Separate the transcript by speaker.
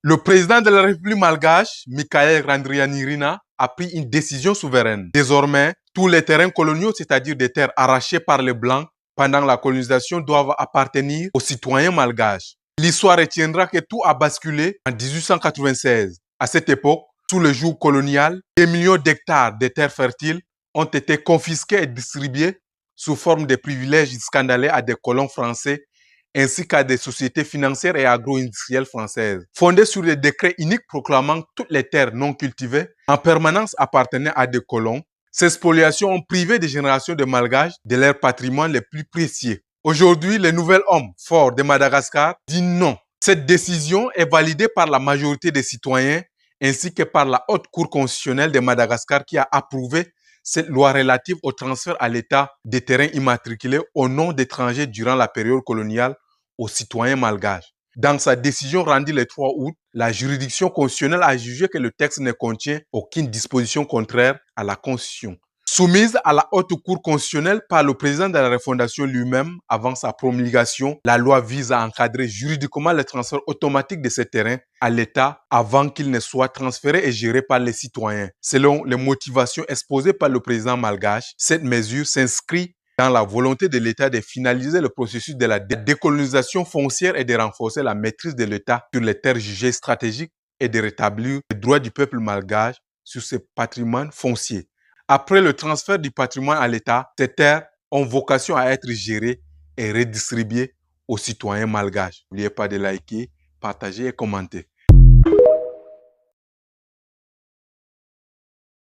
Speaker 1: Le président de la République malgache, Michael Randrianirina, a pris une décision souveraine. Désormais, tous les terrains coloniaux, c'est-à-dire des terres arrachées par les Blancs pendant la colonisation, doivent appartenir aux citoyens malgaches. L'histoire retiendra que tout a basculé en 1896. À cette époque, sous le joug colonial, des millions d'hectares de terres fertiles ont été confisqués et distribués sous forme de privilèges scandaleux à des colons français ainsi qu'à des sociétés financières et agro-industrielles françaises. Fondées sur des décrets uniques proclamant toutes les terres non cultivées en permanence appartenant à des colons, ces spoliations ont privé des générations de Malgaches de leur patrimoine les plus précieux. Aujourd'hui, le nouvel homme fort de Madagascar dit non. Cette décision est validée par la majorité des citoyens ainsi que par la Haute Cour constitutionnelle de Madagascar qui a approuvé cette loi relative au transfert à l'État des terrains immatriculés au nom d'étrangers durant la période coloniale aux citoyens malgaches. Dans sa décision rendue le 3 août, la juridiction constitutionnelle a jugé que le texte ne contient aucune disposition contraire à la Constitution. Soumise à la Haute Cour constitutionnelle par le président de la Refondation lui-même avant sa promulgation, la loi vise à encadrer juridiquement le transfert automatique de ces terrains à l'État avant qu'ils ne soient transférés et gérés par les citoyens. Selon les motivations exposées par le président malgache, cette mesure s'inscrit dans la volonté de l'État de finaliser le processus de la décolonisation foncière et de renforcer la maîtrise de l'État sur les terres jugées stratégiques et de rétablir les droits du peuple malgache sur ce patrimoine foncier. Après le transfert du patrimoine à l'État, ces terres ont vocation à être gérées et redistribuées aux citoyens malgaches. N'oubliez pas de liker, partager et commenter.